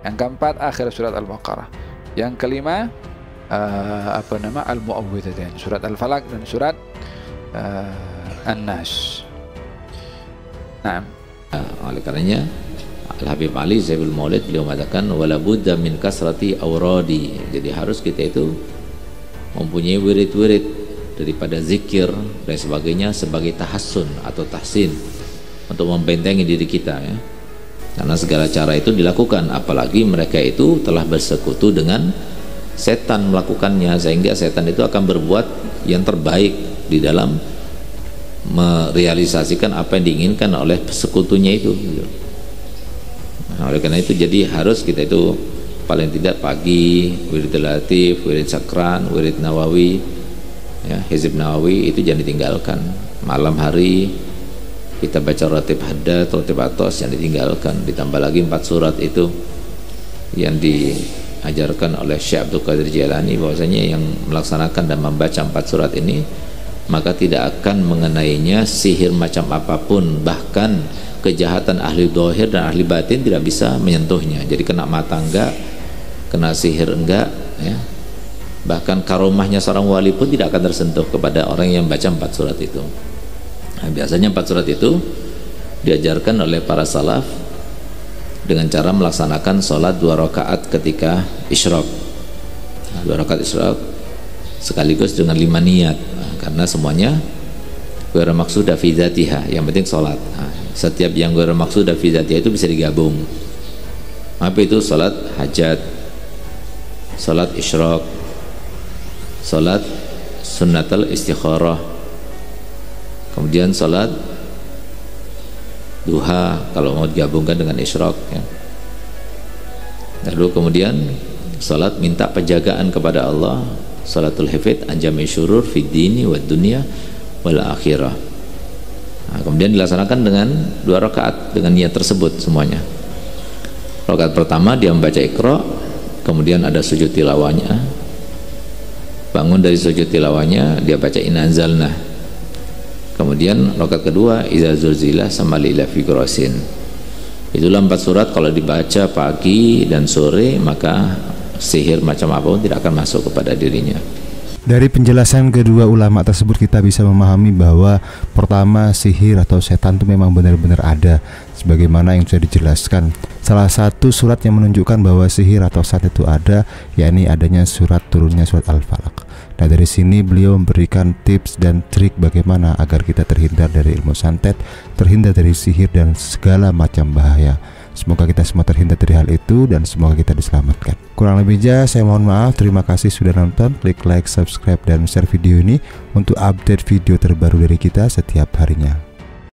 Yang keempat akhir surat Al-Baqarah. Yang kelima Al-Mu'awwidhatain, surat Al-Falaq dan surat An-Nas. Nah, oleh karenanya Al-Habib Ali Zaibul Maulid beliau mengatakan wala budda min kasrati awradi. Jadi harus kita itu mempunyai wirid-wirid daripada zikir dan sebagainya sebagai tahassun atau tahsin untuk membentengi diri kita ya. Karena segala cara itu dilakukan, apalagi mereka itu telah bersekutu dengan setan melakukannya, sehingga setan itu akan berbuat yang terbaik di dalam merealisasikan apa yang diinginkan oleh sekutunya itu. Nah, oleh karena itu jadi harus kita itu paling tidak pagi wirid latif, wirid sakran, wirid nawawi ya, hizib nawawi itu jangan ditinggalkan. Malam hari kita baca ratib haddad, ratib atos yang ditinggalkan. Ditambah lagi 4 surat itu yang diajarkan oleh Syekh Abdul Qadir Jailani, bahwasanya yang melaksanakan dan membaca 4 surat ini maka tidak akan mengenainya sihir macam apapun, bahkan kejahatan ahli dhahir dan ahli batin tidak bisa menyentuhnya. Jadi kena mata enggak, kena sihir enggak ya. Bahkan karomahnya seorang wali pun tidak akan tersentuh kepada orang yang baca 4 surat itu. Nah, biasanya 4 surat itu diajarkan oleh para salaf dengan cara melaksanakan sholat 2 rakaat ketika isyraq. Nah, 2 rakaat isyraq sekaligus dengan 5 niat. Nah, karena semuanya ghairu maqsuda fi dzatiha, yang penting sholat. Nah, setiap yang ghairu maqsuda fi dzatiha itu bisa digabung. Apa itu? Sholat hajat, sholat isyraq, sholat sunnatul istikharah, kemudian sholat duha kalau mau digabungkan dengan isyraq ya. Lalu kemudian sholat minta penjagaan kepada Allah, sholatul hifid anjami syurur fid dini wad dunya wal akhirah. Nah, kemudian dilaksanakan dengan 2 rakaat dengan niat tersebut semuanya. Rakaat pertama dia membaca Iqra, kemudian ada sujud tilawahnya, bangun dari sujud tilawahnya dia baca Inna anzalna. Kemudian rakaat kedua Iza zulzilah sama lila fiqrosin. Itulah 4 surat kalau dibaca pagi dan sore maka sihir macam apapun tidak akan masuk kepada dirinya. Dari penjelasan kedua ulama tersebut kita bisa memahami bahwa pertama sihir atau setan itu memang benar-benar ada sebagaimana yang sudah dijelaskan. Salah satu surat yang menunjukkan bahwa sihir atau setan itu ada yakni adanya surat turunnya surat Al-Falaq. Nah, dari sini beliau memberikan tips dan trik bagaimana agar kita terhindar dari ilmu santet, terhindar dari sihir dan segala macam bahaya. Semoga kita semua terhindar dari hal itu dan semoga kita diselamatkan. Kurang lebihnya saya mohon maaf. Terima kasih sudah nonton. Klik like, subscribe dan share video ini untuk update video terbaru dari kita setiap harinya.